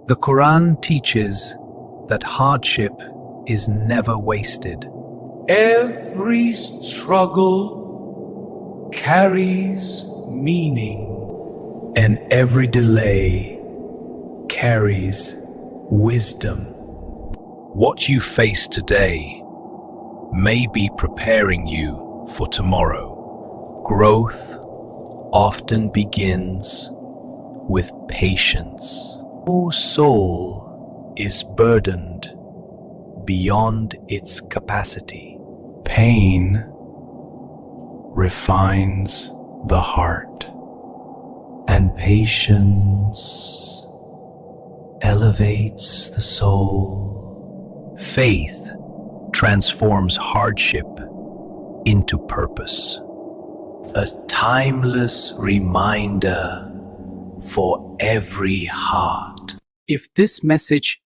The Quran teaches that hardship is never wasted. Every struggle carries meaning. And every delay carries wisdom. What you face today may be preparing you for tomorrow. Growth often begins with patience. No soul is burdened beyond its capacity. Pain refines the heart, and patience elevates the soul. Faith transforms hardship into purpose, a timeless reminder for every heart. If this message